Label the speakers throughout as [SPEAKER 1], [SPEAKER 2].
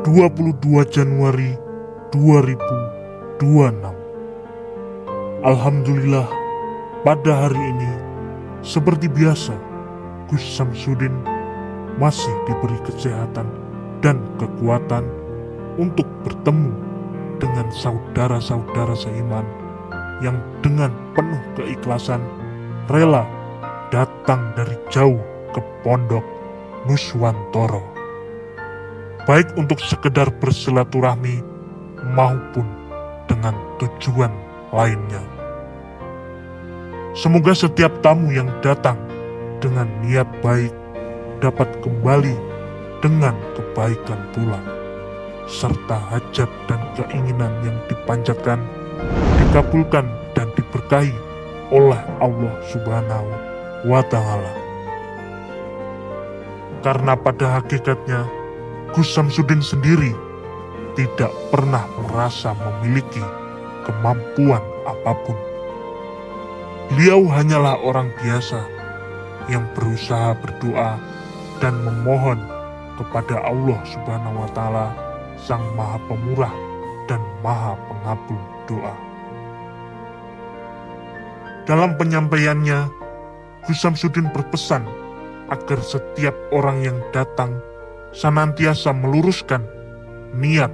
[SPEAKER 1] 22 Januari 2026. Alhamdulillah, pada hari ini seperti biasa Gus Samsudin masih diberi kesehatan dan kekuatan untuk bertemu dengan saudara-saudara seiman yang dengan penuh keikhlasan rela datang dari jauh ke Pondok Nuswantoro, baik untuk sekedar bersilaturahmi maupun dengan tujuan lainnya. Semoga setiap tamu yang datang dengan niat baik dapat kembali dengan kebaikan pula, serta hajat dan keinginan yang dipanjatkan dikabulkan dan diberkahi oleh Allah Subhanahu wa Ta'ala. Karena pada hakikatnya Gus Samsudin sendiri tidak pernah merasa memiliki kemampuan apapun. Beliau hanyalah orang biasa yang berusaha berdoa dan memohon kepada Allah Subhanahu wa Ta'ala, Sang Maha Pemurah dan Maha Pengabul doa. Dalam penyampaiannya, Gus Samsudin berpesan agar setiap orang yang datang senantiasa meluruskan niat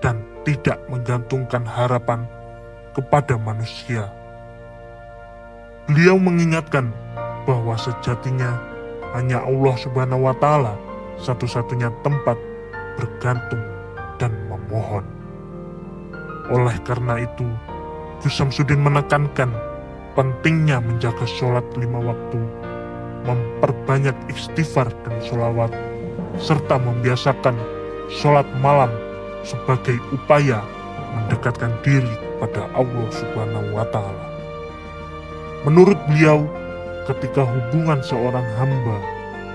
[SPEAKER 1] dan tidak menggantungkan harapan kepada manusia. Beliau mengingatkan bahwa sejatinya hanya Allah Subhanahu wa Ta'ala satu-satunya tempat bergantung dan memohon. Oleh karena itu, Gus Samsudin menekankan pentingnya menjaga sholat 5 waktu, memperbanyak istighfar dan sholawat, serta membiasakan sholat malam sebagai upaya mendekatkan diri kepada Allah Subhanahu wa Ta'ala. Menurut beliau, ketika hubungan seorang hamba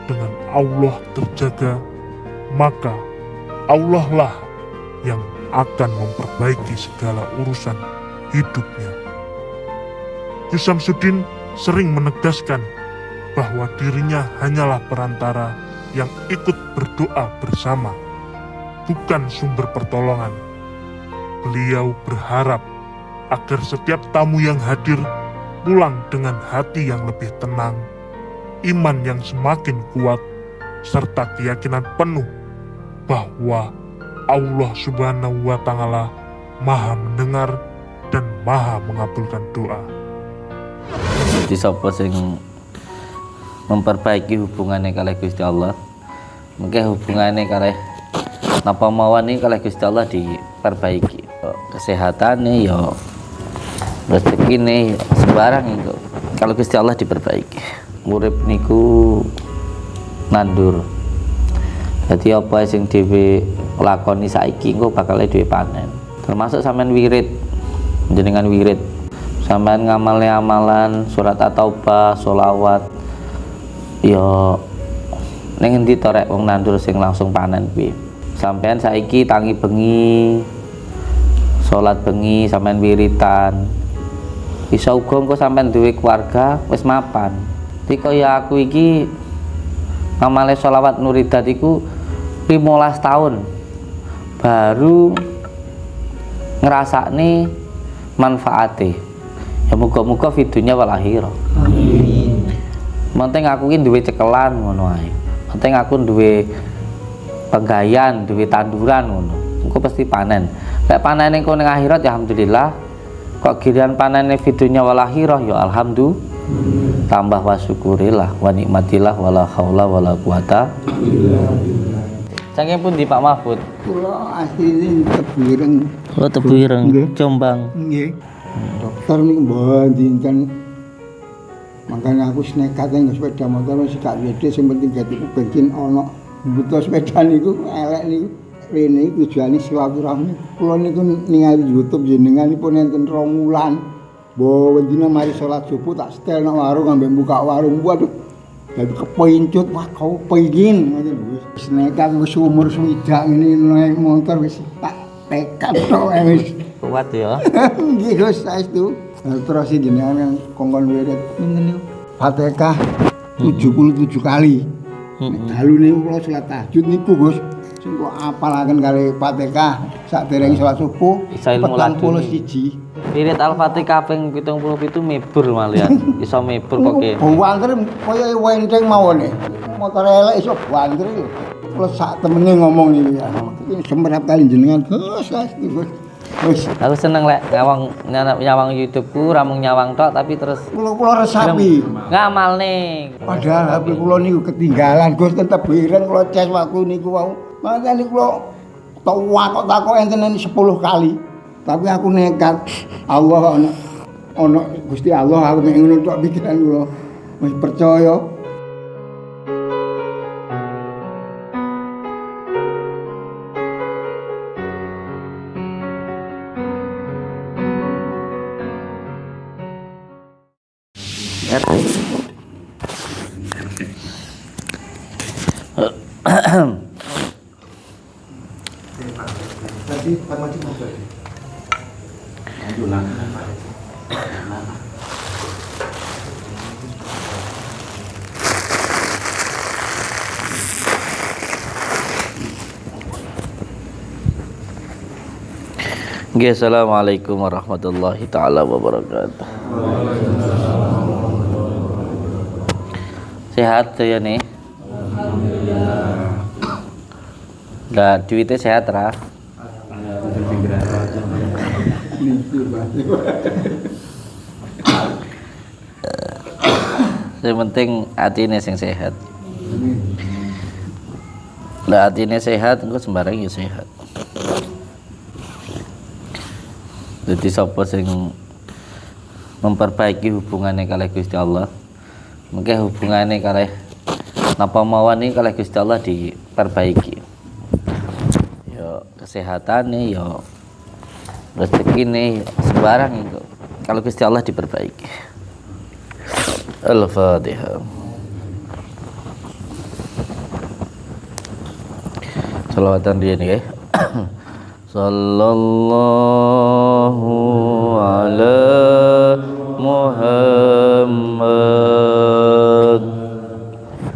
[SPEAKER 1] dengan Allah terjaga, maka Allah lah yang akan memperbaiki segala urusan hidupnya. Gus Samsudin sering menegaskan bahwa dirinya hanyalah perantara yang ikut berdoa bersama, bukan sumber pertolongan. Beliau berharap agar setiap tamu yang hadir pulang dengan hati yang lebih tenang, iman yang semakin kuat, serta keyakinan penuh bahwa Allah Subhanahu wa Ta'ala Maha mendengar dan Maha mengabulkan doa.
[SPEAKER 2] Jadi sapa sing memperbaiki hubungannya kalih Gusti Allah, mungkin hubungannya kalih napa mawon iki kalih Gusti Allah diperbaiki. Kesehatannya ya, rezekine sembarang itu kalau Gusti Allah diperbaiki. Urip niku nandur. Jadi apa sing dhewe lakoni saiki engko bakal dhewe panen. Termasuk sampean wirid, jenengan wirid. Sampean ngamale amalan surat at-taubah, sholawat. Ya ning endi to rek wong nandur sing langsung panen kuwi. Sampean saiki tangi bengi, salat bengi, sampean wiritan. Bisa uga engko sampean duwe keluarga wis mapan. Iki kaya aku iki ngamale sholawat nuridat iku 15 tahun baru ngrasakne manfaate. Ya muga-muga fidunya wal akhirah. Amin. Penting aku iki duwe cekelan ngono ae. Penting aku duwe penggayan, duwe tanduran ngono. Engko pasti panen. Lek panen engko ning akhirat ya alhamdulillah. Kok giliran panene fidunya wal akhirah ya alhamdulillah. Tambah wa syukurillah wa nikmatillah wala haula wala quwata illa billah. Saking pundi Pak Mahfud?
[SPEAKER 3] Kula asline Tebuireng.
[SPEAKER 2] Oh, Tebuireng, Jombang.
[SPEAKER 3] Nggih. Dokter niku mbandingkan. Makanya aku nekat nggo sepeda motor wis gak gede, sing penting gatiku bensin ana. Butuh sepeda niku elek niku. Rene tujuane silaturahmi. Kula niku ningali YouTube jenenganipun enten 2 wulan. Mbok wendina mari salat subuh tak setel nang warung ambek buka warung. Waduh. Jadi kepencut, wah kau pengen ngoten lho. Wis nekat wis umur swidak ngene naik motor wis tak tekad tok wis.
[SPEAKER 2] Kuat ya.
[SPEAKER 3] Nggih Gus saestu. Terus jenengan kongkon wirid ngene niku. Fatihah 77 kali. Dalu niku kula salat tahajud niku Gus. Sing kula apalaken kali Fatihah sadereng salat subuh.
[SPEAKER 2] Isa ilmu laduni.
[SPEAKER 3] 41.
[SPEAKER 2] Wirid Al-Fatihah kaping 77 mebur malian. Iso mebur kok ke.
[SPEAKER 3] Banter kaya wenteng mawon e. Motor elek iso banter lho. Kula sak temene ngomong iki ya. Iki semerap kali jenengan Gus. Wis.
[SPEAKER 2] Aku seneng lek nyawang YouTube-ku, ra mung nyawang tok tapi terus
[SPEAKER 3] Kula resapi.
[SPEAKER 2] ngamalne.
[SPEAKER 3] Padahal HP kula niku ketinggalan Gus tetep ireng kula ces waktu niku wau. Makane kula takok enten 10 kali. Tapi aku nekat. Allah ana Gusti Allah aku mek ngono tok pikiran kula. Wis percaya.
[SPEAKER 2] Assalamualaikum warahmatullahi taala wabarakatuh. Sehat ya nih? Lah duitnya sehat ra? Yang penting hatinya sing sehat. Lah hatinya sehat, engko sembarang ya sehat. Jadi sapa sing memperbaiki hubungannya kalih Gusti Allah, mungkin hubungannya kalih napa mawon iki kalih Gusti Allah diperbaiki. Ya kesehatane, ya rezekine, sembarang itu kalau Gusti Allah diperbaiki. Al-Fatihah. Shalawatan dia nih, Sallallahu ala Muhammad.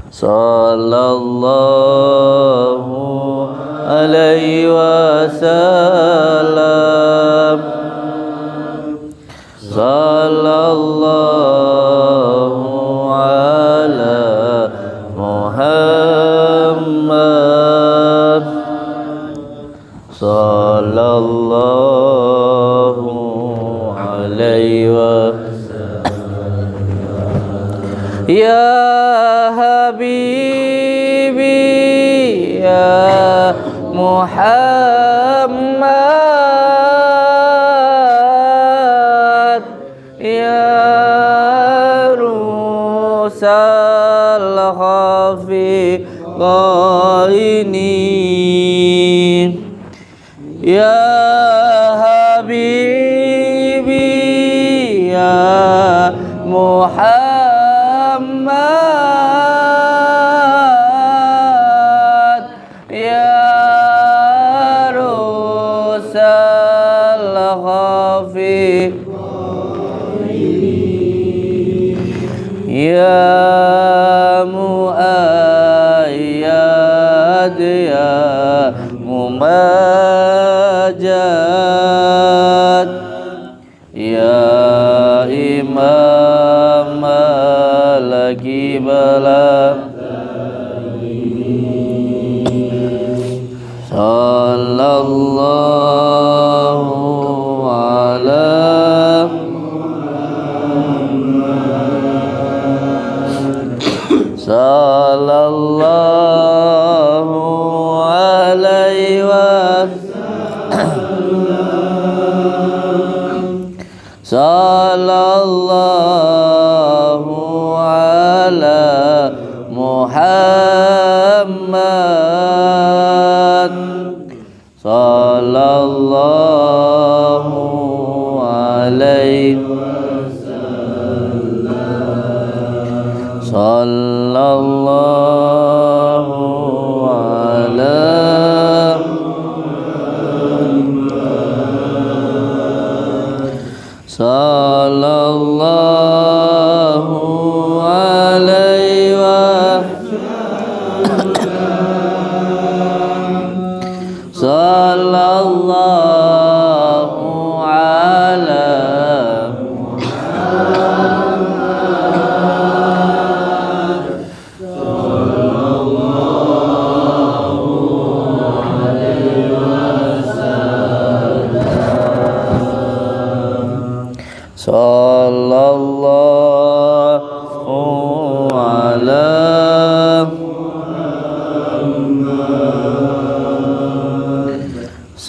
[SPEAKER 2] Sallallahu alaihi wasallam. Sallallahu ala Muhammad. Sallallahu alaihi wasallam. Ya Habibi ya Muhammad ya Rusal Khafiqaini ya Habibi ya Muhammad ya Rusal Khafiqaini ya Muayyad ya Mumajjad ya Imam al-Qiblah Sallallahu ala Sallallahu alaihi wasallam. Sallallahu ala Muhammad. Sallallahu alaihi wasallam. Sallallahu ala Sallallahu alaihi wasallam.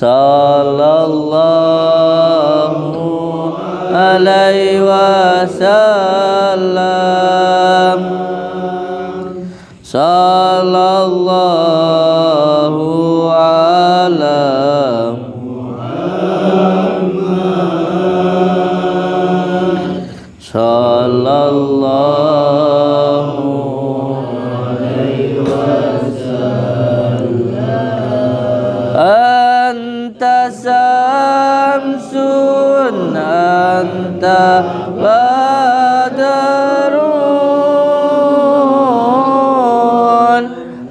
[SPEAKER 2] sallallahu alaihi wasallam sallallahu ala sallallahu alaihi wasallam anta samsun anta badarun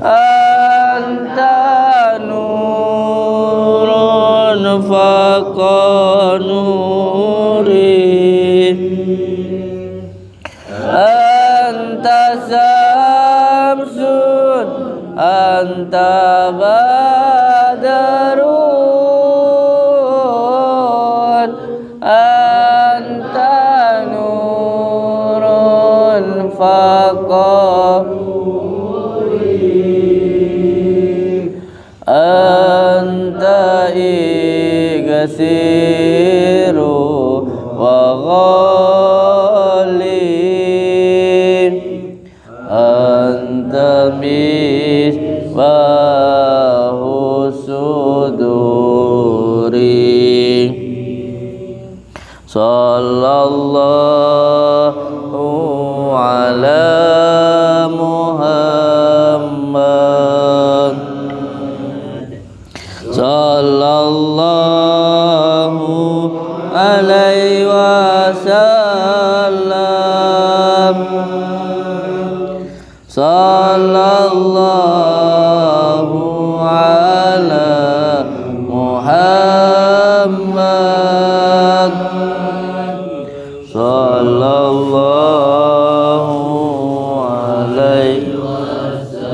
[SPEAKER 2] anta nurun faqa nuri anta samsun anta badarun anta nurun faqa anta igasiru wa ghalib anta misbahu suduri sallallahu ala Muhammad sallallahu alaihi wasallam sallallahu ala Muhammad sallallahu alaihi wasallam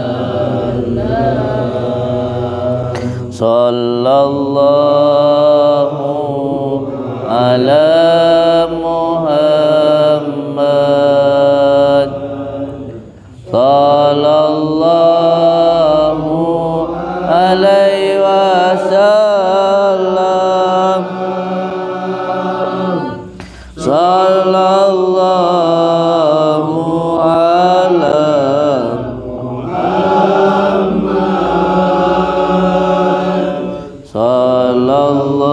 [SPEAKER 2] sallallahu ala Muhammad sallallahu alaihi wasallam sallallahu ala Muhammad sallallahu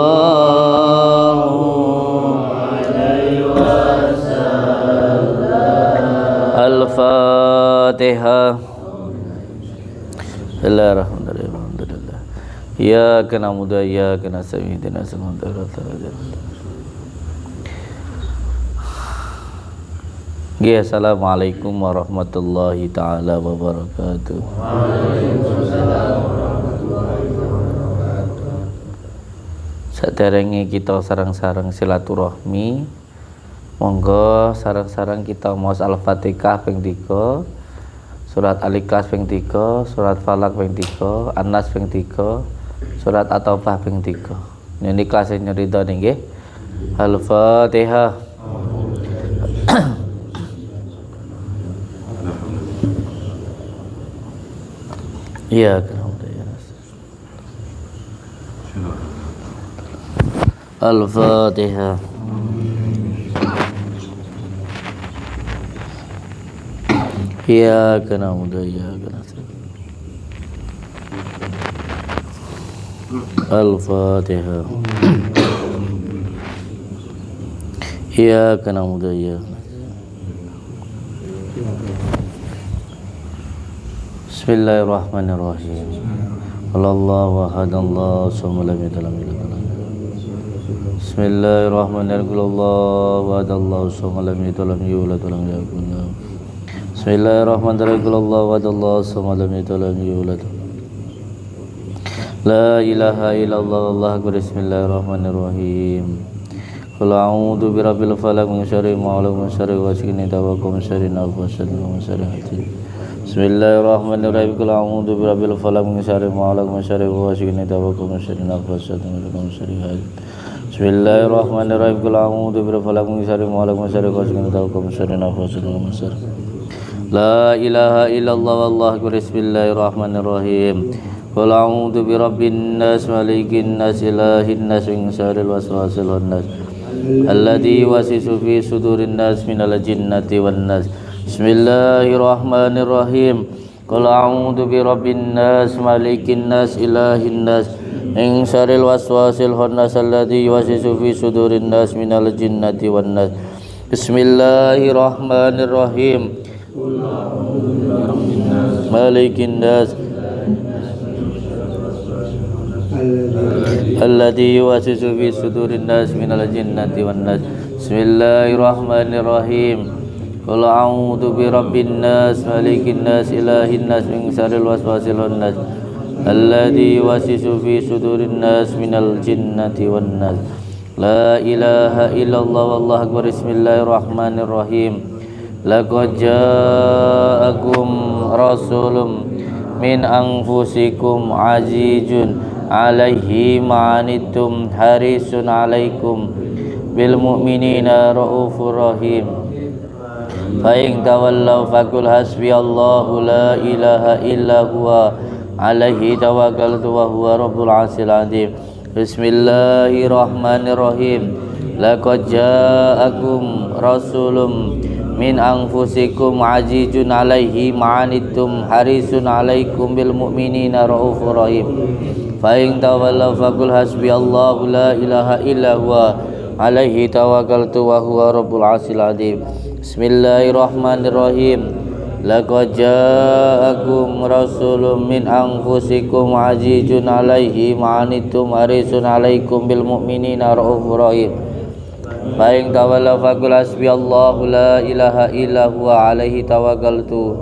[SPEAKER 2] alaihi wasallam Al-Fatihah. Bismillahirrahmanirrahim. Alhamdulillah. Iyyaka na'budu wa iyyaka nasta'in. Ihdinas siratal mustaqim. Assalamualaikum warahmatullahi taala wabarakatuh. Saderenge kita sareng-sareng silaturahmi, monggo sareng-sareng kita maos Al-Fatihah ping 3, surat Al-Ikhlas ping 3, surat Falaq ping 3, An-Nas ping 3, surat At-Taubah ping 3. Niki kelas nyerita nggih. Al-Fatihah. Iya, Al-Fatihah. Iyyaka na'budu wa iyyaka nasta'in. Al-Fatihah. Iyyaka na'budu wa iyyaka nasta'in. Bismillahirrahmanirrahim. Allahu ahad, Allahu samad, lam yalid walam yulad. Bismillahirrahmanirrahim. Allahu ahad, Allahu samad, lam yalid walam yulad walam yakul lahu. Bismillahirrahmanirrahim. Allahu ahad, Allahu samad, lam yalid walam yulad. La ilaha illallah, Allahu akbar. Bismillahirrahmanirrahim. Qul a'udzu birabbil falaq min syarri ma khalaq min syarri ghasiqin idza waqab min syarri nafasat min syarri hasidin. Bismillahirrahmanirrahim. Qul a'udzu birabbil falaq min syarri ma khalaq min syarri ghasiqin idza waqab min syarri nafasat min syarri hasidin. Bismillahirrahmanirrahim. Qul a'udzu birabbil falaq min syarri ma khalaq min syarri ghasiqin idza waqab min syarri nafasat min syarri La ilaha illallah wallahu akbar. Bismillahirrahmanirrahim. Qul a'udzu birabbin nas malikin nas ilahin nas min syarril waswasil khannas alladzi yuwaswisu fi sudurin nas minal jinnati wan nas. Bismillahirrahmanirrahim. Qul a'udzu birabbin nas malikin nas ilahin nas min syarril waswasil khannas alladzi yuwaswisu fi sudurin nas minal jinnati wan nas. Bismillahirrahmanirrahim. Malikin nas alladzi yuwaswisu fi sudurin nas minal jinnati wan nas. Bismillahirrahmanirrahim. Qul a'udzu birabbin nas malikin nas ilahin nas min syarril waswasil khannas alladzi yuwaswisu fi sudurin nas minal jinnati wan nas. La ilaha illallah wallahu akbar. Bismillahirrahmanirrahim. Laqad ja'akum rasulun min anfusikum azizun alaihi ma'anittum harisun alaikum bil mu'minina raufur rahim. Fa in tawallaw faqul hasbiyallahu la ilaha illa huwa alaihi tawakkaltu wa huwa rabbul arsyil azim. Bismillahirrahmanirrahim. Laqad ja'akum rasulun min anfusikum azizun alaihi ma'anittum harisun alaikum bil mu'minina raufur rahim. Fa in tawallaw faqul hasbiyallahu la ilaha illa huwa alaihi tawakkaltu wa huwa rabbul arsyil azim. Bismillahirrahmanirrahim. Laqad ja'akum rasulun min anfusikum azizun alaihi ma'anittum harisun alaikum bil mu'minina raufur rahim. Fa in tawallaw faqul hasbiyallahu la ilaha illa huwa alaihi tawakkaltu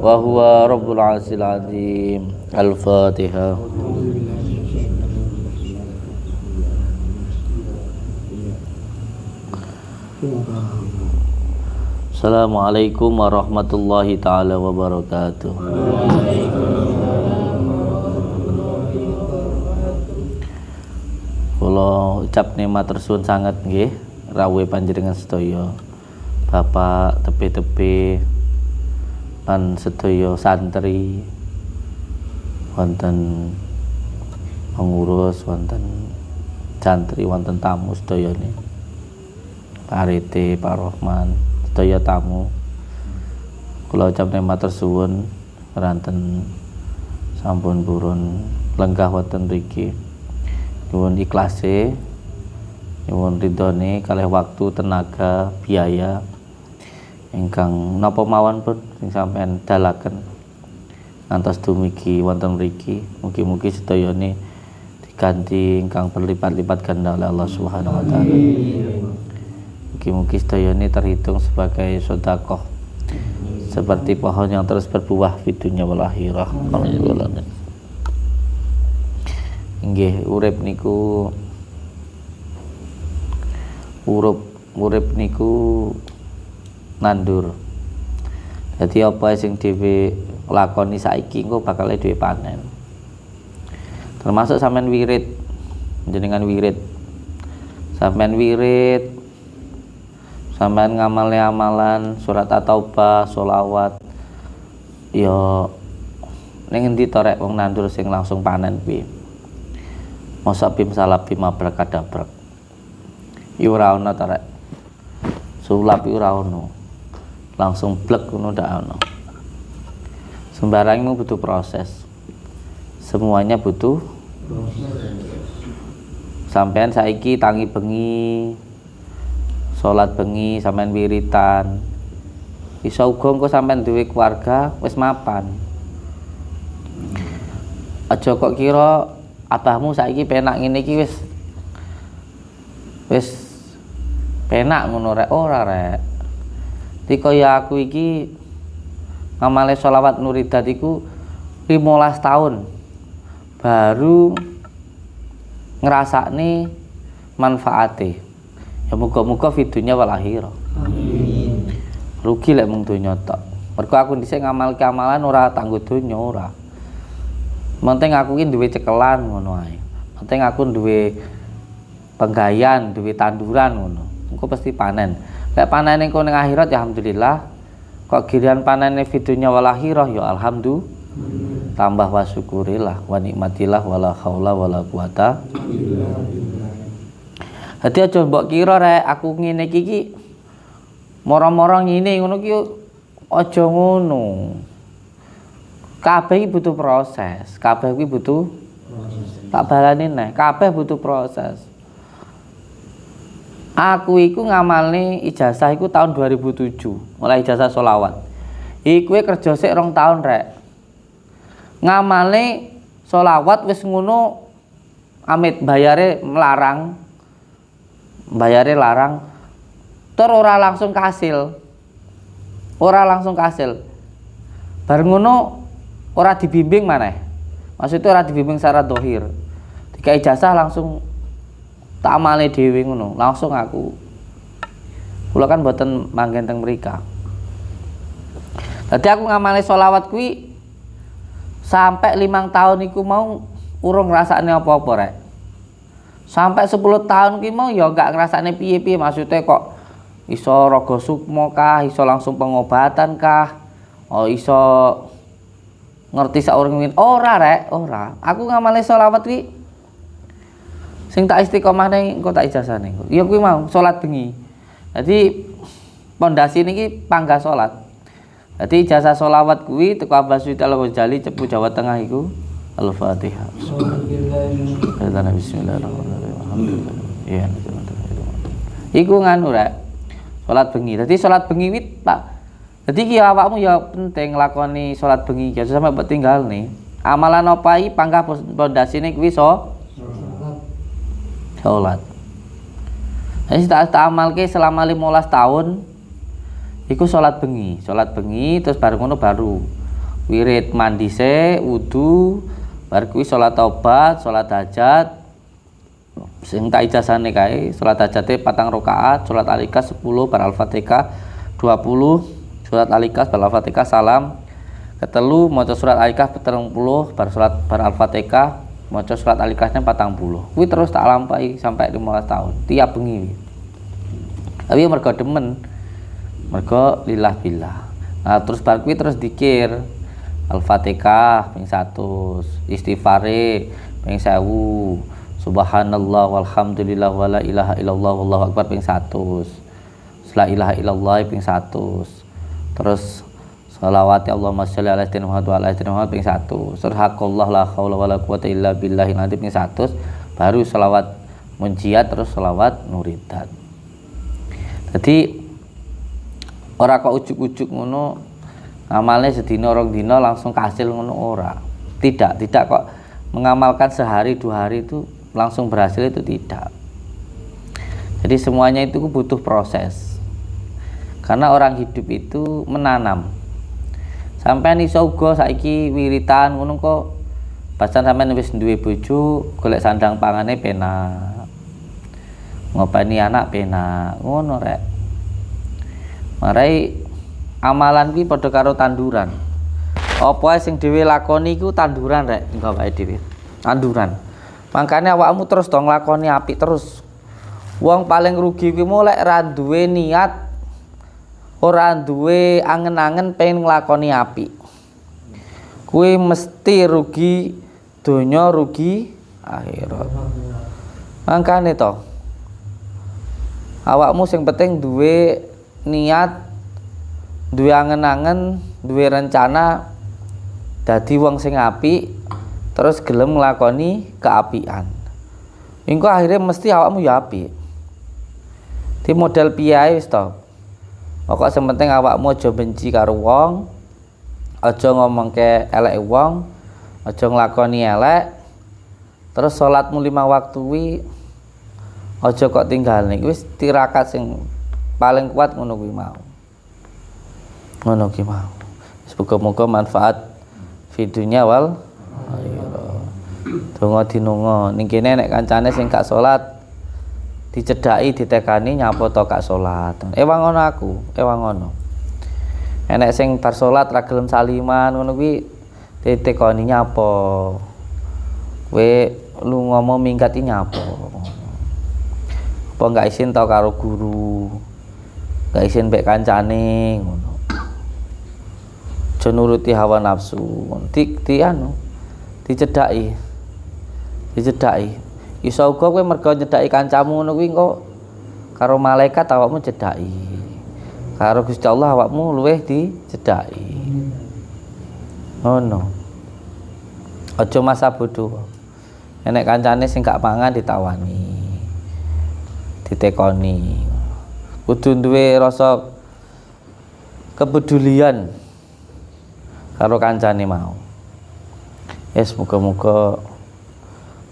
[SPEAKER 2] wa huwa rabbul arsyil azim. Al-Fatihah. Assalamualaikum warahmatullahi taala wabarakatuh. Kula ucap matur suwun sanget nggih rawuh panjenengan sedaya Bapak tepe-tepe lan sedaya santri wonten pengurus wonten santri wonten tamu sedayane Pak Rete, Pak Rohman, sedaya tamu. Kula ucap matur suwun ranten sampun purun lenggah wonten mriki. Nyuwun ikhlase, nyuwun ridhone kalih waktu, tenaga, biaya ingkang napa mawon pun sing sampean dalaken ngantos dumugi wonten mriki. Mugi-mugi sedayane diganti ingkang berlipat-lipat ganda oleh Allah Subhanahu wa taala. Mugi-mugi sedayane terhitung sebagai sedekah seperti pohon yang terus berbuah di dunia wal akhirah. Nggih, urip niku nandur. Jadi apa sing dhewe lakoni saiki engko bakal dhewe panen. Termasuk sampean wirid, jenengan wirid. Sampean wirid, sampean ngamale amalan surat at-taubah, sholawat. Ya ning endi to rek wong nandur sing langsung panen piye? Masa bim salah bim abrakadabrak. Iku ora ono ta rek. Sulap iku ora ono. Langsung blek ngono ndak ono. Sembarang itu butuh proses. Semuanya butuh proses. Sampean saiki tangi bengi, salat bengi, sampean wiritan. Iso uga engko sampean duwe keluarga wis mapan. Aja kok kira abahmu saiki penak ngene iki wis penak ngono rek, ora rek. Iki kaya aku iki ngamale sholawat nuridat iku 15 tahun baru ngrasakne manfaate. Ya muga-muga fidunya wal akhirah. Amin. Rugi lek mung donya tok. Mergo aku dhisik ngamalke amalan ora tanggo donya ora. Penting aku ki duwe cekelan ngono ae. Penting aku duwe penggayan, duwe tanduran ngono. Engko pasti panen. Lek panen engko ning akhirat ya alhamdulillah. kok giliran panene fidunya wal akhirah ya alhamdulillah, tambah wa syukurilah wa nikmatillah wala haula wala quwata. Dadi aja mbok kira rek aku ngene iki moro-moro ngene ngono ki aja ngono. Kabeh iki butuh proses, kabeh iki butuh tak balani neh, kabeh butuh proses. Aku iku ngamalne ijazah iku tahun 2007, mulai ijazah sholawat. Iku kerja sik 2 tahun rek. Ngamalne sholawat wis ngono amit bayare melarang. Bayare larang. Tur ora langsung kasil. Ora langsung kasil. Bar ngono ora dibimbing maneh. Maksudnya ora dibimbing secara dohir. Dikai ijazah langsung tak amale dhewe ngono, langsung aku. Kula kan mboten manggen teng mrika. Dadi aku ngamale sholawat kuwi sampai 5 tahun iku mau urung ngrasakne apa-apa rek. Sampai 10 tahun ki mau ya gak ngrasakne piye-piye, maksudnya kok iso raga sukma kah, iso langsung pengobatan kah, oh iso ngerti sak urung ora rek, ora. Aku ngamale sholawat kuwi sing tak istiqomah ning engko tak ijazahne. Ya kuwi mau salat bengi. Dadi pondasi niki panggah salat. Dadi ijazah sholawat kuwi teko Abbas Al-Ghazali Cepu Jawa Tengah iku Al-Fatihah. Bismillahirrahmanirrahim. Alhamdulillah. Iya. Iku nganu rek. Salat bengi. Dadi salat bengi kuwi Pak. Dadi ki awakmu ya penting lakoni salat bengi. Aja sampe mbok tinggal nih. Amalan apa iki panggah pondasine kuwi sholat. Jadi tak amalke selama 15 tahun iku sholat bengi terus baru ngono baru wirid mandi se wudu bar kuwi sholat taubat, sholat hajat sing tak ijazahne kae sholat hajate 4 rakaat, sholat alikas 10 bar al-fatihah 20, sholat alikas bar al-fatihah salam ketelu maca surat alikas 30 bar sholat bar al-fatihah maca surat alikasnya 40. Kuwi terus tak lampahi sampai 15 tahun tiap bengi. Tapi mergo demen. Mergo lillah billah. Nah, terus bar kuwi terus dikir Al-Fatihah ping 100, istighfare ping 1000, subhanallah walhamdulillah wala ilaha illallah wallahu akbar ping 100. La ilaha illallah ping 100. Terus sholawat ya Allahumma sholli ala sayyidina Muhammad wa ala sayyidina Muhammad ping 1. Terus haqqullah la haula wala quwata illa billahi nanti ping 100. Baru sholawat munjiat terus sholawat nuridat. Jadi ora kok ujuk-ujuk ngono ngamalnya sedina rong dina langsung kasil ngono ora. Tidak kok mengamalkan sehari 2 hari itu langsung berhasil itu tidak. Jadi semuanya itu butuh proses. Karena orang hidup itu menanam. Sampeyan iso uga saiki wiritan ngono kok pasan sampeyan wis duwe bojo, golek sandang pangane penak. Ngopeni anak penak, ngono rek. Marai amalan ki padha karo tanduran. Apa sing dhewe lakoni iku tanduran rek, engko awake dhewe. Tanduran. Makane awakmu terus dong lakoni apik terus. Wong paling rugi kuwi mulai ra duwe niat ora duwe angen-angen pengen nglakoni apik. Kuwi mesti rugi donya, rugi akhirat. Mangkane to. Awakmu sing penting duwe niat, duwe angen-angen, duwe rencana dadi wong sing apik, terus gelem nglakoni keapikan. Engko akhirnya mesti awakmu ya apik. Di model piye ae wis to. Pokok sing penting awakmu aja benci karo wong, aja ngomongke elek wong, aja nglakoni elek. Terus salatmu 5 waktu kuwi aja kok tinggalne. Wis tirakat sing paling kuat ngono kuwi mau. Ngono ki mau. Semoga-moga manfaat videonya wal akhirah. Donga dinonga ning kene nek kancane sing gak salat dicedhaki ditekani nyapa to gak salat. Ewang ngono aku, ewang ngono. Enek sing bar salat ra gelem saliman ngono kuwi ditekani nyapa. Kowe lu ngomong minggat iki nyapa. Apa gak isin to karo guru. Gak isin mbek kancane ngono. aja nuruti hawa nafsu. Dicedhaki. Iso uga kowe mergo nyedhaki kancamu ngono kuwi engko karo malaikat awakmu cedhaki. Karo Gusti Allah awakmu luweh dicedhaki. Ngono. Aja masa bodoh. Enek kancane sing gak pangan ditawani. Ditekoni. Kudu duwe rasa kepedulian karo kancane mau. Muga-muga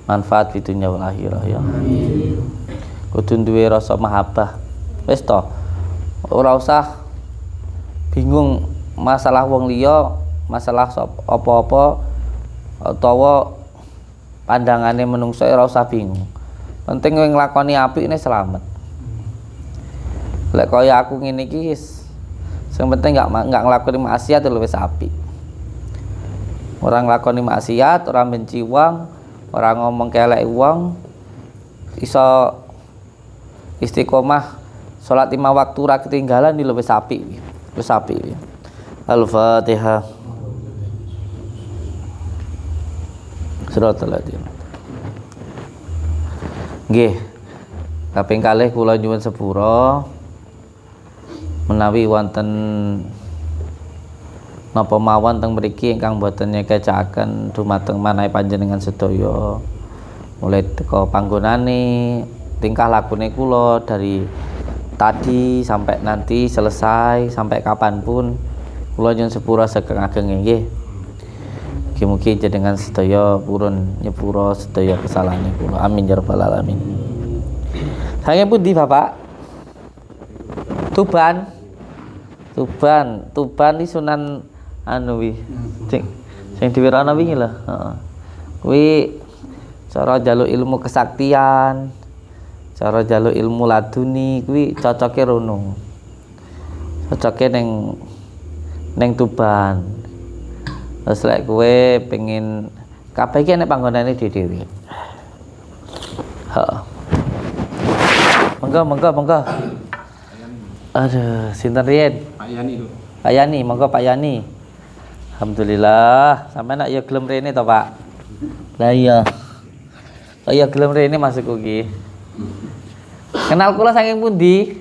[SPEAKER 2] manfaat di dunia wal akhirah ya. Kudu duwe rasa mahabbah. Wis to. Ora usah bingung masalah wong liya, masalah apa-apa utawa pandangane menungso ora usah bingung. Penting kowe nglakoni apik ne selamat. Lek kaya aku ngene iki sing penting enggak nglakoni maksiat lho wis apik. Ora nglakoni maksiat, ora benci wong, ora ngomong kelek wong, iso istiqomah salat 5 waktu ora ketinggalan lho wis apik. Wis apik. Al-Fatihah. Suratul Adzim. Nggih. Kaping kalih kula nyuwun sepura menawi wonten napa mawon teng mriki ingkang boten nyekeceaken dumateng manahe panjenengan sedaya mulai teko panggonane tingkah lakune kula dari tadi sampai nanti selesai sampai kapanpun kula nyuwun sepura saged ageng nggih. Mugi-mugi jenengan sedaya purun nyepura sedaya kesalahane kula. Amin ya rabbal alamin. Sange pundi Bapak? Tuban iki Sunan anu wi. Sing diwirana wingi lho, heeh. Kuwi cara njaluk ilmu kesaktian, cara njaluk ilmu laduni kuwi cocoke rono. Cocoke ning Tuban. Terus lek kowe pengen kabeh iki nek panggonane dhewe. Heeh. Monggo. Aduh, sinten riyen?
[SPEAKER 4] Pak Yani lho.
[SPEAKER 2] Pak Yani, monggo Pak Yani. Alhamdulillah, sampeyan nak ya gelem rene to, Pak? Lah iya. Oh iya gelem rene masuk iki. Kenal kula saking pundi?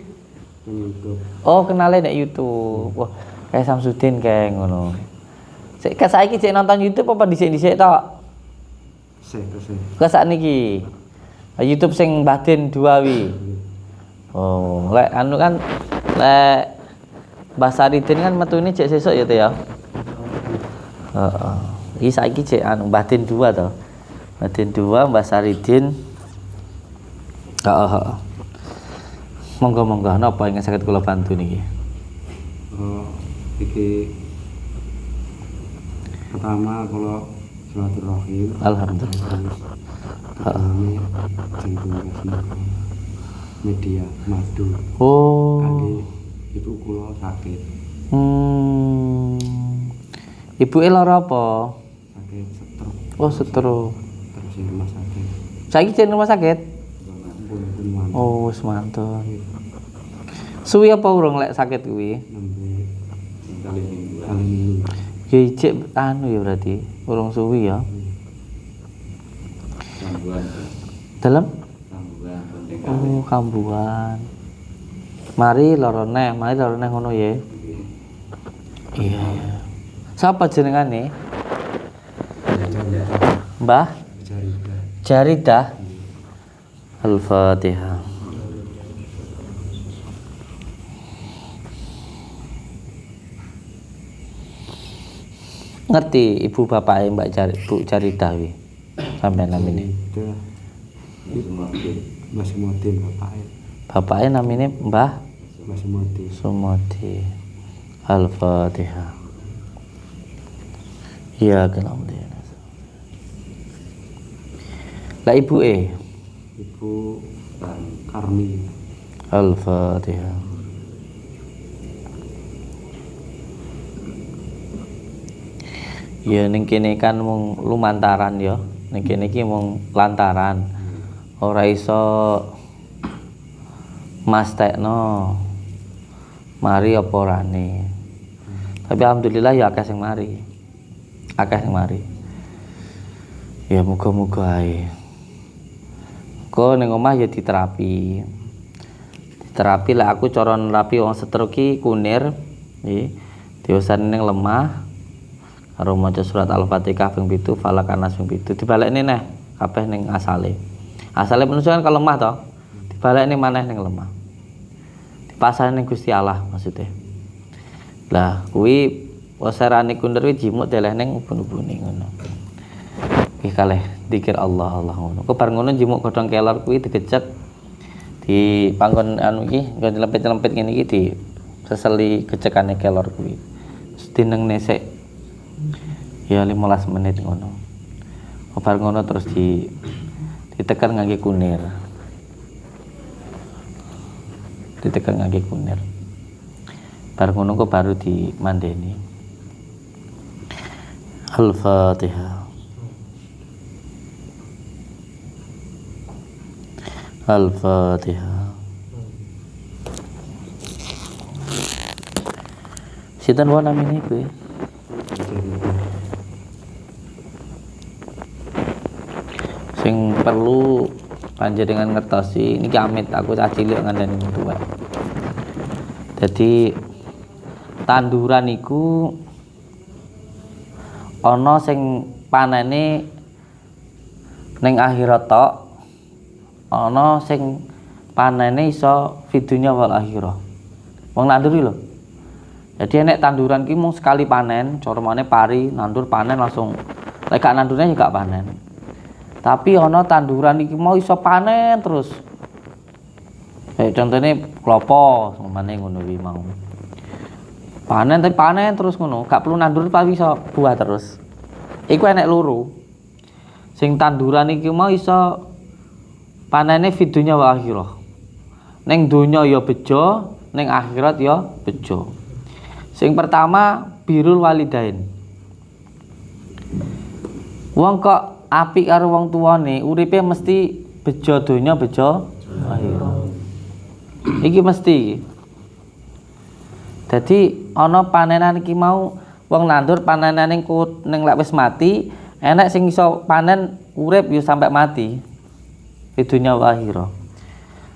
[SPEAKER 4] YouTube.
[SPEAKER 2] Oh, kenale nek YouTube. Wah, kayak Samsudin kayak ngono. Sik saiki cek nonton YouTube apa dhisik-dhisik tok?
[SPEAKER 4] Sik.
[SPEAKER 2] Kok sakniki. YouTube sing Baden 2 wi. Oh, lek anu kan lek Mbah Saridin kan metune cek sesuk ya to ya. Heeh. Iki saiki cek anu Baden 2 to. Baden 2 Mbah Saridin. Heeh. Monggo napa ingin saged kula bantu niki?
[SPEAKER 4] Iki pertama kalau silaturahim.
[SPEAKER 2] Alhamdulillah.
[SPEAKER 4] Kami sing tugas media madu.
[SPEAKER 2] Oh.
[SPEAKER 4] Kali ibu kula sakit.
[SPEAKER 2] Ibuke lara apa?
[SPEAKER 4] Sakit stroke.
[SPEAKER 2] Oh, stroke.
[SPEAKER 4] Terus di rumah sakit.
[SPEAKER 2] Saiki di rumah sakit?
[SPEAKER 4] Pun
[SPEAKER 2] Oh, wis mantun. Suwi apa urung lek sakit kuwi?
[SPEAKER 4] nembe kali minggu.
[SPEAKER 2] Ya ijik anu ya berarti urung suwi ya. Dalam? Oh, kambuhan. Mari lara neh ngono ya. Iya. Siapa jenengane? Mbah Jarida. Al-Fatihah. Ngerti ibu bapake Bu Jarida wi. Sampeyan namine.
[SPEAKER 4] Masih Moti bapaknya.
[SPEAKER 2] Bapake namine Mbah
[SPEAKER 4] Masih Moti.
[SPEAKER 2] Sumati. Al-Fatihah. Iya kenal dia. Lah ibuke
[SPEAKER 4] Ibu Karmi.
[SPEAKER 2] Al-Fatihah. Ya ning kene kan mung lumantaran ya. Ning kene iki mung lantaran. Ora iso mastekno. Mari apa orane. Tapi alhamdulillah ya akeh sing mari. Ya muga-muga ae. Kok ning omah ya diterapi. Terapi lah aku cara nerapi wong stroke ki kunir nggih. Diusani ning lemah karo maca surat Al-Fatihah ping 7, Falaq Anas ping 7. Dibalekne neh kabeh ning asale. Asale manusia kan kalau lemah to. Dibalekne maneh ning lemah. Dipasane ning Gusti Allah maksudnya. Lah kuwi wasarane kunir kuwi jimuk deleh ning ubun-ubune ngono. Iki kalih zikir Allah ngono. Kok bar ngono jimuk godhong kelor kuwi digecek di panggon anu iki nggon lempet-lempet ngene iki di seseli gecekane kelor kuwi. Terus dineng nesek ya 15 menit ngono. Bar ngono terus ditekan ngangge kunir. Bar ngono kok baru dimandeni. Al-Fatihah. Al-Fatihah. Sinten wae namine kuwi? Sing perlu panjenengan ngertosi niki amit aku cah cilik ngandani tuwa. Dadi tanduran iku ana sing panene ning akhirat tok, ana sing panene iso fidunya wal akhirah. Wong nandur lho. Jadi enek tanduran ki mung sekali panen, cara mane pari nandur panen langsung. Lek gak nandurnya ya gak panen. Tapi ana tanduran iki mau iso panen terus. Kayak contohnya klopo, semane ngono kuwi mau. Panen tapi panen terus ngono, gak perlu nandur tapi iso buah terus. Iku enek loro. Sing tanduran iki mau iso panene fidunya wa akhirah. Ning donya ya bejo, ning akhirat ya bejo. Sing pertama birrul walidain. Wong kok apik karo wong tuane, uripe mesti bejo donya bejo akhirat. Iki mesti. Dadi ana panenan iki mau wong nandur panenane ning lek wis mati, enek sing iso panen urip ya sampai mati. Fidunya wa akhirah.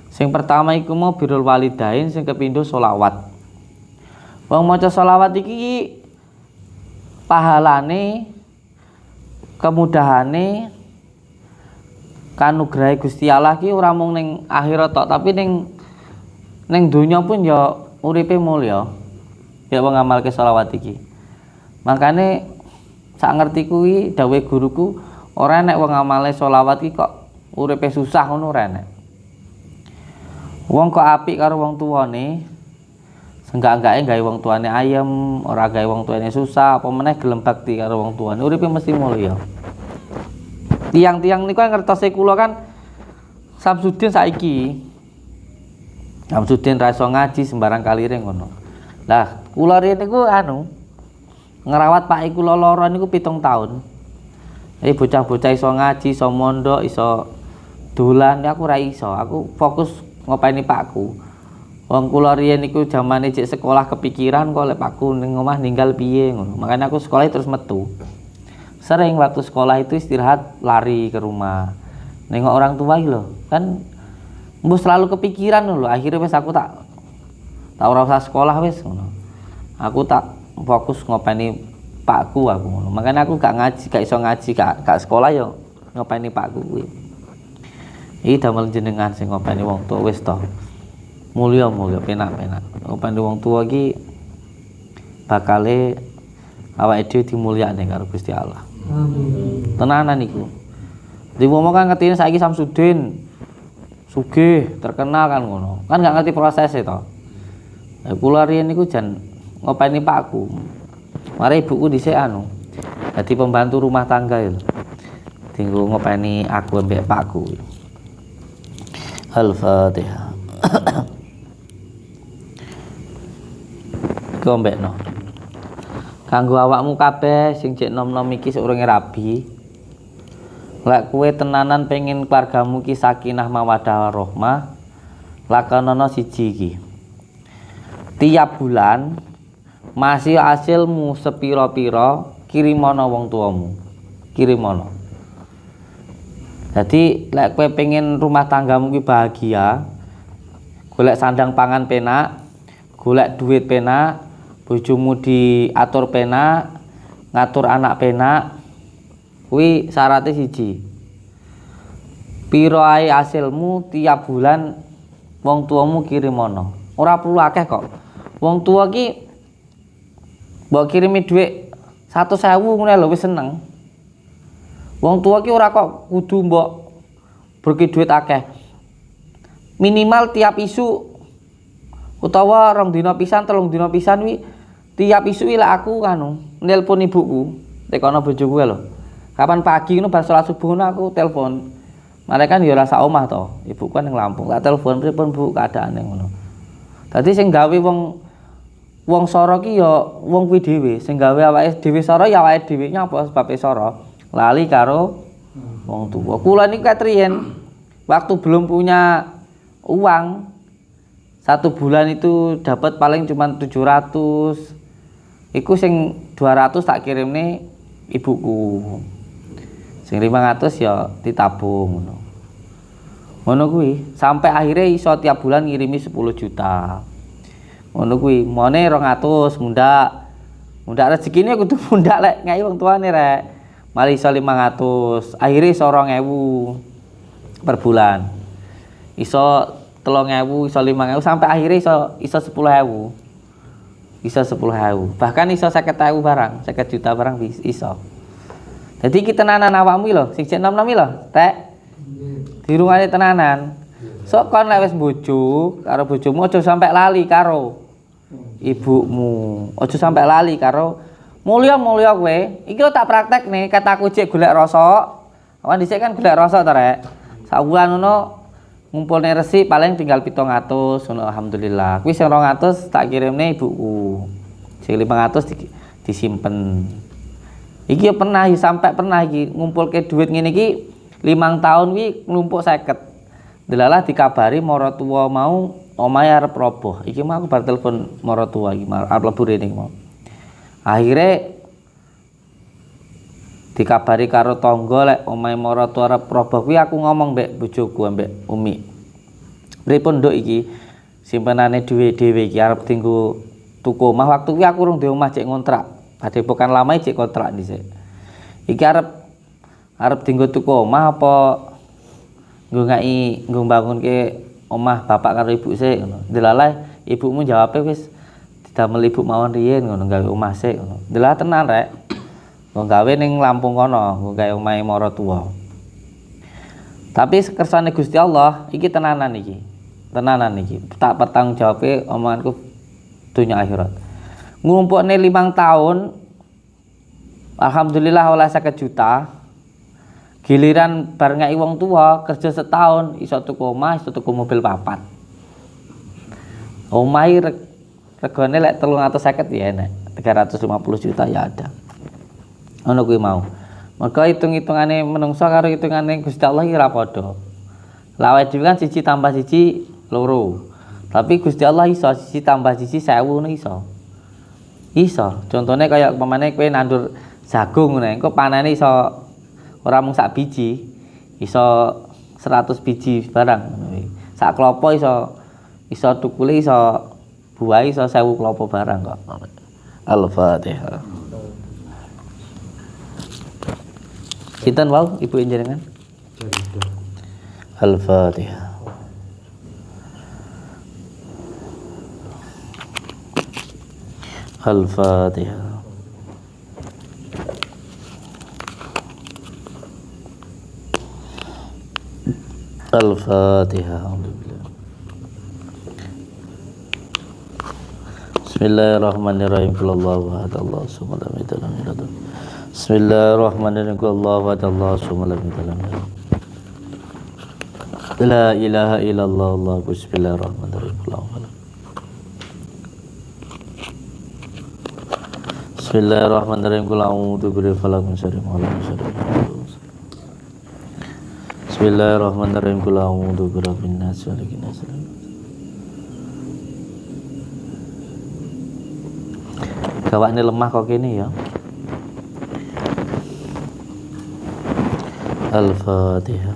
[SPEAKER 2] Sing pertama iku mau birrul walidain, sing kepindho selawat. Wong maca selawat iki pahalane, kemudahane, kanugrahe Gusti Allah ki ora mung ning akhirat tok, tapi ning donya pun ya uripe mulya. Ya wong ngamalke selawat iki. Makane sak ngerti kuwi dawuhe guruku, ora nek wong ngamale selawat iki kok uripe susah ngono ora enek. Wong kok apik karo wong tuane, enggak-engake gawe wong tuane ayem, ora gawe wong tuane susah, apa meneh gelem bakti karo wong tuane, uripe mesti mulya. Tiang-tiang niku ngertose kula kan Samsudin saiki. Samsudin ra iso ngaji sembarang kalire ngono. Lah, kula riyen niku ngrawat Pak kula lara niku 7 tahun. Bocah-bocah iso ngaji, iso mondok, iso dolan, aku ora iso. Aku fokus ngopeni Pakku. Wong kula riyen niku jamane cek sekolah kepikiran kok lek Pakku ning omah ninggal piye ngono. Makanya aku sekolah terus metu. Sering waktu sekolah itu istirahat lari ke rumah. Nengok orang tua iki lho. Kan mbok selalu kepikiran lho. Akhirnya wis aku tak ora usah sekolah wis ngono. Aku tak fokus ngopeni Pakku aku ngono. Makanya aku gak ngaji, gak iso ngaji, gak sekolah yo ngopeni Pakku kuwi. Iki damel jenengan sing ngopeni wong tua wis to. Mulya penak-penak. Ngopeni wong tua iki bakale awake dhewe dimulyakne karo Gusti Allah. Amin. Tenanan iku. Di wong kan ngertine saiki Samsudin sugih, terkenal kan ngono. Kan gak ngerti prosesnya to. Lah kula riyen niku jan ngopeni Pakku. Mare ibuku dhisik dadi pembantu rumah tangga ya. Tinggo ngopeni aku mbek Pakku. Al-Fatihah. Iku mbekno. Kanggo awakmu kabeh sing cek nom-nom iki saurunge rabi. Lek kowe tenanan pengen keluargamu ki sakinah mawaddah warahmah, lakonana siji iki. Tiap bulan masih hasilmu sepira-pira kirimono wong tuamu, kirimono. Jadi lek kowe pengen rumah tanggamu ki bahagia, golek sandang pangan penak, golek duit penak, bojomu diatur penak, ngatur anak penak, kuwi syaratnya siji. Piro ae hasilmu tiap bulan wong tuamu kirimono. Ora perlu akeh kok. Wong tua ki mbok kirimi dhuwit 100.000 ngono lho wis seneng. Wong tua ki ora kok kudu mbok berki dhuwit akeh. Minimal tiap isu utawa 2 dina pisan, 3 dina pisan wi tiap isu wi lek aku kanu nelpon ibuku, tekono bojoku lho. Kapan pagi ngono bar salat subuh ngono aku telepon. Mereka kan ya ora sak omah to. Ibuku kan ning Lampung. Tak telepon pripun Bu keadaane ngono. Dadi sing gawe wong soro ki ya wong kuwi dhewe, sing gawe awake dhewe soro ya awake dhewe nyapa sebabe soro. Lali karo wong tuwa. Kula niku katriyen waktu belum punya uang 1 bulan itu dapat paling cuma 700. Iku sing 200 tak kirimne ibuku. Sing 500 ya ditabung ngono. Ngono kuwi sampai akhirnya iso tiap bulan ngirimi 10 juta. Ngono kuwi, mone 200 mundak rezekine kudu mundak lek ngai wong tuane rek. Mari iso 500, akhirnya iso 2000 per bulan. Iso 3000, iso 5000 sampai akhirnya iso 10.000. Iso 10.000. Bahkan iso 50.000 barang, 50 juta barang iso. Jadi kita tenanan awakmu lho, sing jek nom-nom lho, Tek. Dirungane tenanan. Sok kon lek wis bojo karo bojomu aja sampai lali karo ibumu. Aja sampai lali karo mulya-mulya kowe. Iki lho tak praktek nih, kataku cek golek rasa. Awan dhisik kan golek rasa to, Rek. Sak wulan ngono ngumpulne resik paling tinggal 700 ngono alhamdulillah. Kuwi sing 200 tak kirimne ibuku. Sing 500 disimpen. Iki ya pernah sampai pernah iki ngumpulke duit ngene iki 5 tahun iki nglumpuk 50. Delalah dikabari maratuwa mau omahe arep roboh. Iki mah aku bar telepon maratuwa iki arep mlebu rene mau. Akhire dikabari karo tangga lek omahe maratuwa arep roboh kuwi aku ngomong mbek bojoku mbek Umi. Pripun nduk iki simpenane duwe dhewe iki arep dienggo tuku omah waktu kuwi aku urung duwe omah cek ngontrak. Padepokan lama cek kontrak dhisik. Iki arep dienggo tuku omah apa nggo mbangunke omah bapak karo ibu sik ngono. Delalah ibumu jawabe wis didamel ibu mawon riyen ngono gawe omah sik ngono. Delalah tenan rek. Wong gawe ning Lampung kono, nggo gawe omahe maratuwa. Tapi kersane Gusti Allah iki tenanan iki. Tenanan iki. Tak pertanggung jawabe omonganku dunya akhirat. Ngumpulne 5 tahun alhamdulillah oleh 50 juta. Giliran bar ngeki wong tua kerja setahun iso tuku omah, iso tuku mobil papat. Omahe regane lek 350 ya enak, 350 juta ya ada. Ngono kuwi mau. Maka hitung-hitungane menungso karo hitungane Gusti Allah iki ora padha. Lawe dhewe kan 1 tambah 1 loro. Tapi Gusti Allah iso 1 tambah 1 1000 ngono iso. Iso. Contohnya kayak pemane kowe nandur jagung ngono, engko panene iso ora mung sak biji, iso 100 biji barang ngono iki. Sak klopo iso tukule iso buahe iso 1000 klopo barang kok. Al-Fatihah. Sinten wau Ibu njenengan? Al-Fatihah. Al-Fatihah. Al-Fatihah. Bismillahirrahmanirrahim. Allahu akbar. Allahu samad. Bismillahirrahmanirrahim. Allahu akbar. Allahu samad. La ilaha illallah. Allahu bismillahirrahmanirrahim. Bismillahirrahmanirrahim. Qul a'udzu birabbil falaq min syarri ma khalaq. Bismillahirrahmanirrahim. Qul a'udzu birabbin nas malikin nas. gawakne lemah kok kene ya. Al-Fatihah.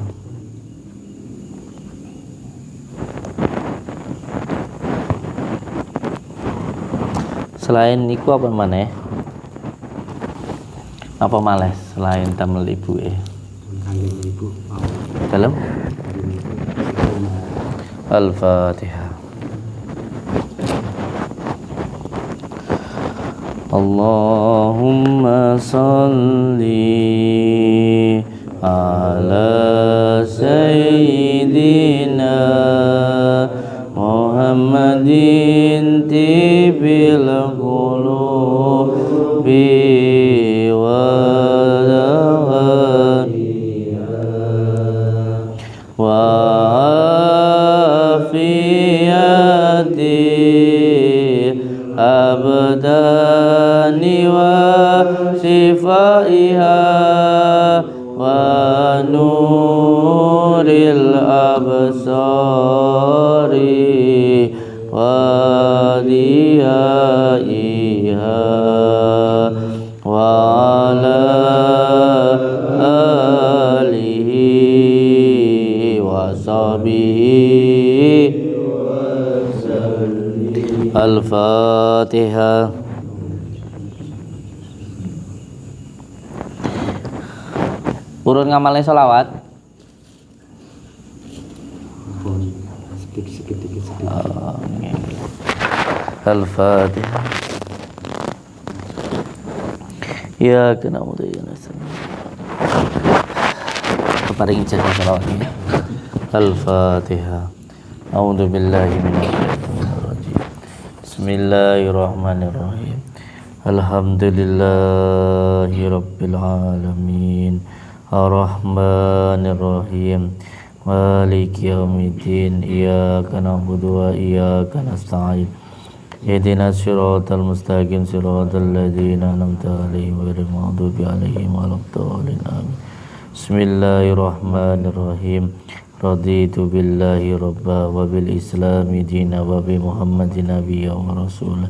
[SPEAKER 2] Selain niku apa maneh? Apa males selain damel ibuke?
[SPEAKER 4] Kanjeng ibu mau
[SPEAKER 2] Dalam
[SPEAKER 4] kanjeng ibu sama
[SPEAKER 2] Al-Fatihah. Allahumma salli ala sayyidina Muhammadin tibil qulubi wa abdani wa sifaiha wa nuril absari wa diyaiha wa ala alihi wa sahbihi. Al-Fatihah. Urun ngamalin sholawat.
[SPEAKER 4] pun sedikit.
[SPEAKER 2] Al-Fatihah. Ya kena mudah ya nasta'in. Keparing jaga sholawatnya. Al-Fatihah. A'udzu billahi minasyaitonir rajim. Bismillahirrahmanirrahim. Alhamdulillahi rabbil alamin. Ar-Rahmanir-Rahim. Maliki yaumiddin. Iyyaka na'budu wa iyyaka nasta'in. Ihdinas siratal mustaqim siratal ladzina an'amta 'alaihim ghairil maghdubi 'alaihim waladdallin. Amin. Bismillahirrahmanirrahim. Raditu billahi rabba wa bil islami dina wa bi muhammadin nabiyya wa rasula.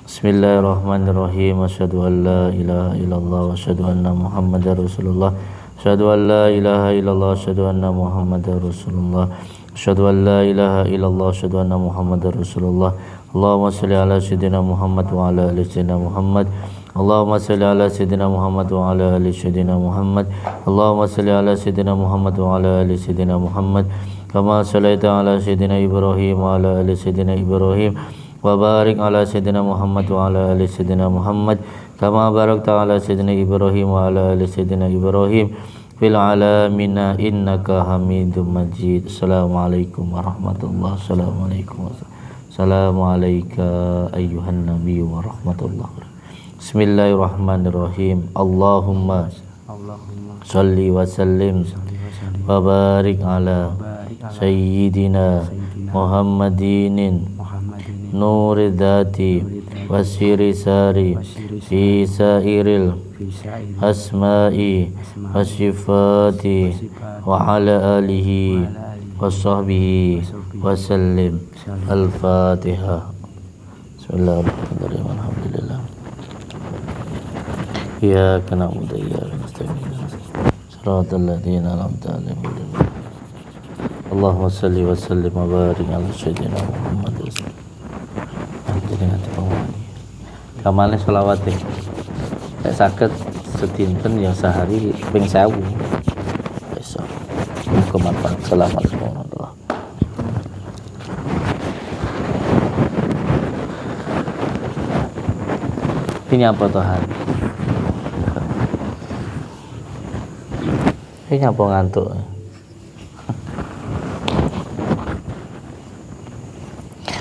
[SPEAKER 2] Bismillahirrahmanirrahim. Asyhadu an la ilaha illallah wa asyhadu anna muhammadar rasulullah. Asyhadu an la ilaha illallah, asyhadu anna muhammadar rasulullah. Asyhadu an la ilaha illallah, asyhadu anna muhammadar rasulullah. Allahumma shalli ala sayyidina Muhammad wa ala ali sayyidina Muhammad. Allahumma salli ala sayyidina Muhammad wa ala ali sayyidina Muhammad. Allahumma salli ala sayyidina Muhammad wa ala ali sayyidina Muhammad. Kama sallaita ala sayyidina Ibrahim wa ala ali sayyidina Ibrahim. Wa barik ala sayyidina Muhammad wa ala ali sayyidina Muhammad. Kama barakta ala sayyidina Ibrahim wa ala ali sayyidina Ibrahim fil alamina innaka Hamidum Majid. Assalamualaikum warahmatullahi wabarakatuh. Assalamualaikum ayyuhan nabiyyu wa rahmatullahi wabarakatuh. Bismillahirrahmanirrahim. Allahumma salli wa sallim wa barik ala sayyidina Muhammadin nurid dati wa siri sari fi sairil asma'i wa sifati wa ala alihi wa sahbihi wa sallim. Al-Fatihah. Bismillahirrahmanirrahim. Alhamdulillah. Iyyaka na'budu wa iyyaka nasta'in. Shiratal ladzina an'amta 'alaihim. Allahumma shalli wa sallim wa barik ala sayyidina Muhammad. Kamane selawat e. Nek saged sedinten ya sehari ping 1000. Wis. Muga manfaat. Assalamualaikum warahmatullahi wabarakatuh. Ini apa Tuhan? Ini apa ngantuk?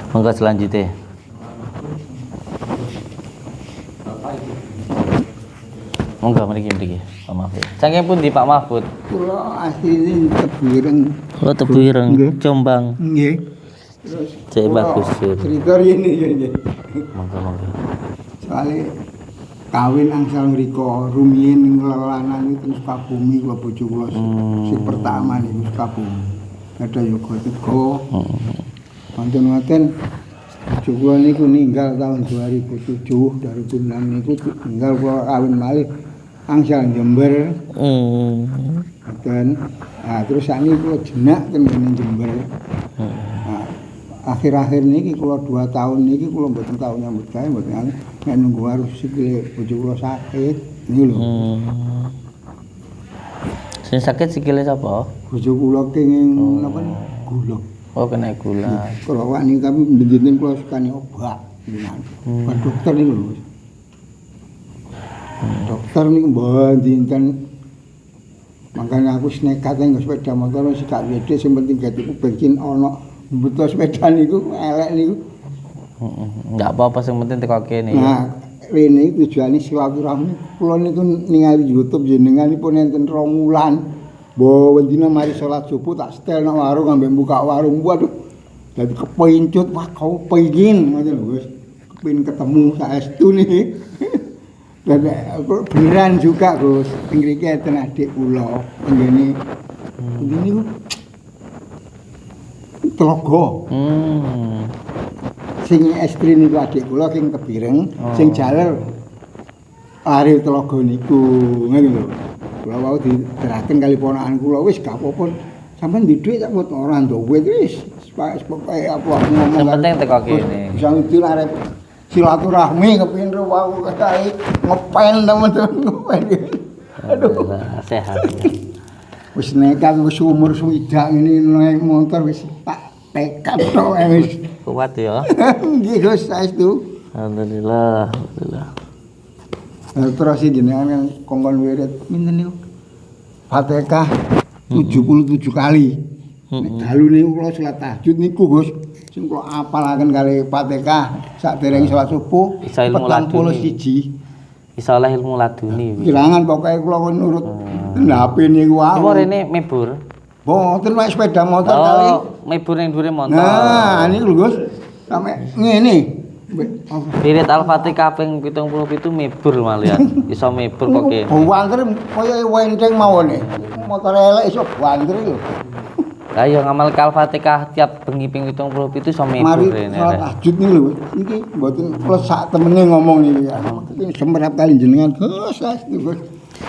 [SPEAKER 2] Monggo selanjutnya. Monggo mriki Pak Mahfud. Saking pundi Pak Mahfud?
[SPEAKER 3] Kula asline Tebuireng.
[SPEAKER 2] Oh Tebuireng, Jombang.
[SPEAKER 3] Nggih. Terus
[SPEAKER 2] Cek bagus sih.
[SPEAKER 3] cerita ini ya.
[SPEAKER 2] Monggo.
[SPEAKER 3] Soale kawin angsal mriko rumiyin nglelanan itu Sukabumi kula bojo kula sing pertama niku Sukabumi. Ada yoga teko. Wonten Bojo kula niku ninggal tahun 2007, 2006 niku ninggal kula kawin malih angsal Jember. Dan terus sakniki kula jenak ten Jember. Nah, akhir-akhir niki kula 2 tahun niki kula mboten tau nyambut gawe mboten nek nunggu harus sikile bojo kula sakit niku lho.
[SPEAKER 2] Sing sakit sikile sapa?
[SPEAKER 3] Bojo kula kenging napa niku gula.
[SPEAKER 2] Oh, kena gula.
[SPEAKER 3] Kalau wani tapi ndenten kula sukani obat. Pak dokter niku lho. Dokter niku mboten makanya aku nekat nggo sepeda motor wis gak wede sing penting gatiku bensin ana betul sepeda niku elek niku.
[SPEAKER 2] Enggak apa-apa sing penting teko kene.
[SPEAKER 3] Nah, rene tujuane silaturahmi. Kula niku ningali YouTube jenenganipun enten 2 wulan. Mbok wendina mari salat subuh tak setel nang warung ambek buka warung. Waduh. Dadi kepincut wah kau pengin ngoten lho wis. Kepengin ketemu saestu nih. Dan aku beneran juga Gus, ngriki enten adik kula, ngene. Ngene niku Telaga. Sing estri niku adik kula sing kebireng, sing jaler Ariel Telaga niku, ngene lho. Kula wau diteraken kali ponakan kula wis gak apa-apa. Sampeyan di dhuwit tak ora ndowet wis. Pokoke apa ngomong.
[SPEAKER 2] Sing penting teko kene.
[SPEAKER 3] Bisa ngidir arep silaturahmi kepengin wau kae ngepel teman-teman ngepel. Aduh,
[SPEAKER 2] sehat.
[SPEAKER 3] Wis nekat wis umur swidak ngene naik motor wis tak tekad tok wis.
[SPEAKER 2] Kuat ya.
[SPEAKER 3] Nggih Gus, saestu.
[SPEAKER 2] Alhamdulillah, alhamdulillah.
[SPEAKER 3] Terus jenengan kongkon wirid pinten niku? Fatihah 77 kali. Nek dalu niku kula salat tahajud niku Gus. Sing kula apalaken kali Fatihah sakdereng salat subuh 41.
[SPEAKER 2] Insyaallah ilmu laduni.
[SPEAKER 3] Kirangan pokoke kula nurut HP niku wae.
[SPEAKER 2] Iku rene mebur.
[SPEAKER 3] Mboten wae sepeda motor kali.
[SPEAKER 2] Mebur ning dhuwure motor.
[SPEAKER 3] Nah, niku lho Gus. Sampe ngene.
[SPEAKER 2] Wirid Al-Fatihah ping 77 mebur malian. Iso mebur kok kene.
[SPEAKER 3] Banter kaya wenteng mawon. Motor elek iso banter lho.
[SPEAKER 2] Lah ya ngamal Al-Fatihah tiap bengi ping 77 iso mebur
[SPEAKER 3] Mari
[SPEAKER 2] rene.
[SPEAKER 3] salat tahajud niku lho. Niki mboten kula sak temene ngomong niki ya. Semerap kali jenengan Gus, Gus.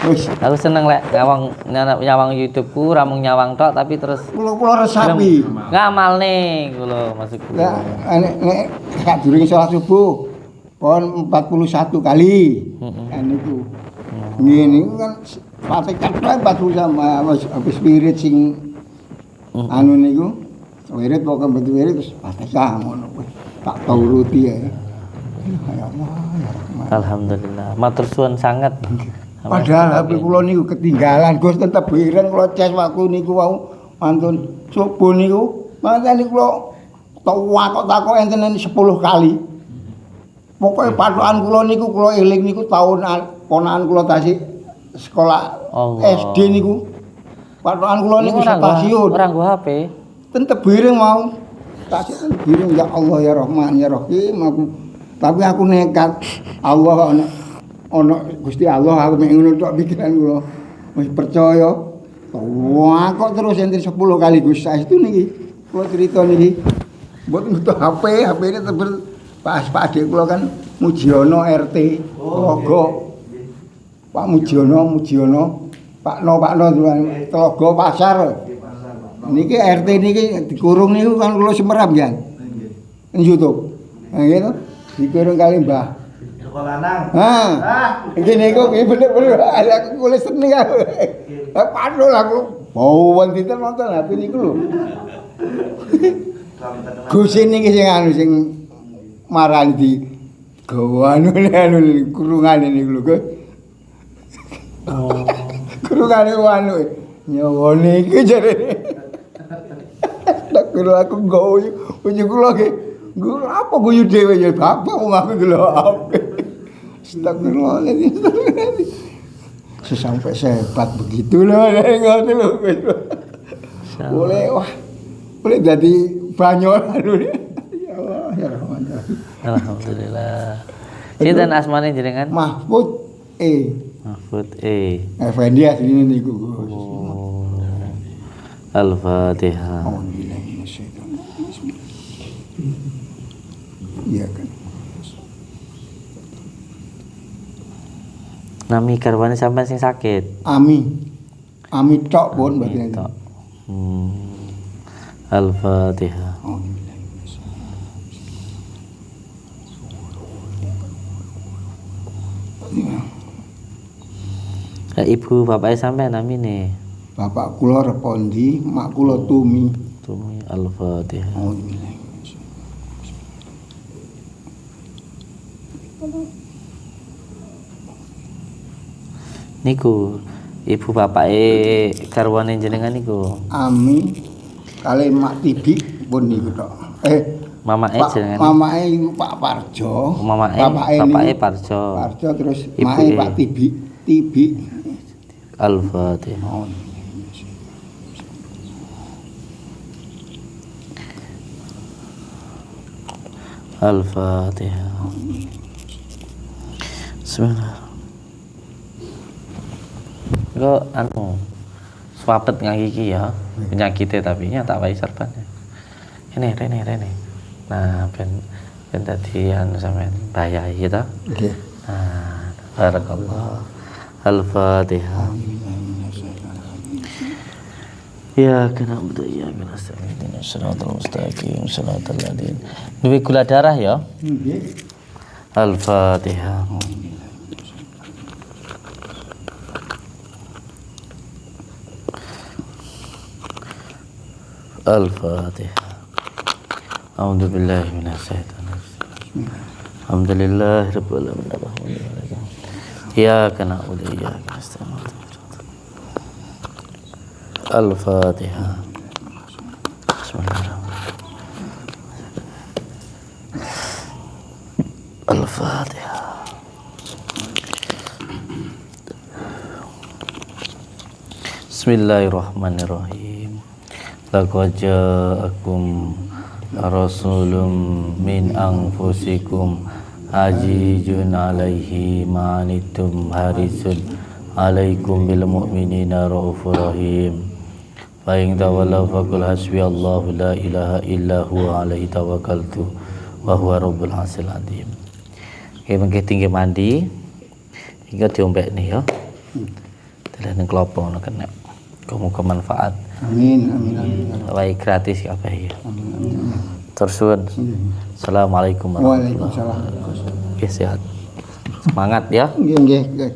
[SPEAKER 3] Wis.
[SPEAKER 2] Aku seneng lek nyawang YouTube-ku, ra mung nyawang tok tapi terus
[SPEAKER 3] Kula resapi.
[SPEAKER 2] ngamalne kula maksudku.
[SPEAKER 3] Lah nek sadurunge salat subuh pon 41 kali. Niku. Nggih niku kan Fatihah 40 sama habis wirid sing anu niku. Wirid pokoke betul wirid terus Fatihah ngono. Tak turuti ya. Ya Allah, ya Rahman.
[SPEAKER 2] Alhamdulillah. Matur suwun sangat.
[SPEAKER 3] Padahal HP kula niku ketinggalan Gus tetep ireng kula ces waktu niku wau mantun subuh niku. Mangke niku kula takok enten 10 kali. Pokoke patokan kula niku kula eling niku taun ponakan kula tasik sekolah SD niku. Patokan kula niku stasiun.
[SPEAKER 2] Ora nggo HP.
[SPEAKER 3] Tetep ireng mau. Tasik ireng ya Allah ya Rahman ya Rahim aku. Tapi aku nekat Allah ono Gusti Allah aku mek ngono tok pikiran kula. Wis percaya. Wah kok terus enten 10 kali Gus saestu niki. Kula crita niki. Mboten butuh HP ini teber pas Pak adik kula kan Mujiono RT Telaga. Pak Mujiono, Pak No Telaga Pasar. Niki RT niki dikurung niku kan kula Semerap ya. Ning YouTube. Nah gitu. Dikurung kali Mbah.
[SPEAKER 5] Lanang.
[SPEAKER 3] Gini kok bener-bener aku kulit seneng aku. Padahal aku bauan dinten nonton HP niku lho. Gus niki sing anu sing marani di gawa anu kurungane niku lho, Gus. Kurungane anu nyawone iki jarene. Tak kira aku guyu kula ki. Guyu apa guyu dhewe ya bapak wong aku lho HP. Astagfirullahaladzim. Sesampai sebat begitu loh, ngoten lho. Boleh jadi banyolan lho. Ya Allah, ya Rahman.
[SPEAKER 2] Alhamdulillah. Sinten asmane jenengan?
[SPEAKER 3] Mahfud
[SPEAKER 2] Mahfud E.
[SPEAKER 3] Effendi asline niku, Gus.
[SPEAKER 2] Al-Fatihah.
[SPEAKER 3] Iya kan.
[SPEAKER 2] Nami garwane sampean sing sakit.
[SPEAKER 3] Ami tok pun berarti.
[SPEAKER 2] Tok. Al-Fatihah. Ibu bapaknya sampean namine.
[SPEAKER 3] Bapak kula Repondi, mak kula Tumi.
[SPEAKER 2] Tumi Al-Fatihah. Niku ibu bapake garwane jenengan niku.
[SPEAKER 3] Ami kali mak Tibi pun niku tok.
[SPEAKER 2] Mamake jenengan.
[SPEAKER 3] Mamake iku Pak Parjo.
[SPEAKER 2] Bapake Parjo.
[SPEAKER 3] Parjo terus
[SPEAKER 2] Ibu
[SPEAKER 3] mae Pak Tibi.
[SPEAKER 2] Al-Fatihah. Al-Fatihah. Bismillah. Kok swapet ngaki ya, penyakitnya tapi nyata wae serbannya. Rene. Nah, ben tadi sampean bahaya gitu.
[SPEAKER 3] Nggih.
[SPEAKER 2] Nah, barakallah. Al-Fatihah. Ya kena betul ya kena sa'idina siratal mustaqim siratal ladzina. Duwe gula darah ya?
[SPEAKER 3] Nggih.
[SPEAKER 2] Al-Fatihah. Al-Fatihah. A'udzu billahi minasyaitonir rajim. Alhamdulillah rabbil alamin. Iyyaka na'budu wa iyyaka nasta'in. Al-Fatihah. Bismillahirrahmanirrahim. Al-Fatihah. Bismillahirrahmanirrahim. Laqad ja'akum rasulun min anfusikum azizun 'alaihi ma anittum harisun 'alaikum bil mu'minina raufur rahim. Fa in tawallaw faqul hasbiyallahu la ilaha illa huwa 'alaihi tawakkaltu wa huwa rabbul 'arsyil 'azim. Oke, mengke tinggi mandi. Hingga diombekne ya. Deleng klopo ngono kena. Muga manfaat.
[SPEAKER 3] Amin.
[SPEAKER 2] Wae gratis kabeh ya. Terus suwun. Assalamualaikum warahmatullahi wabarakatuh. Oke, sehat. Semangat ya.
[SPEAKER 3] Nggih.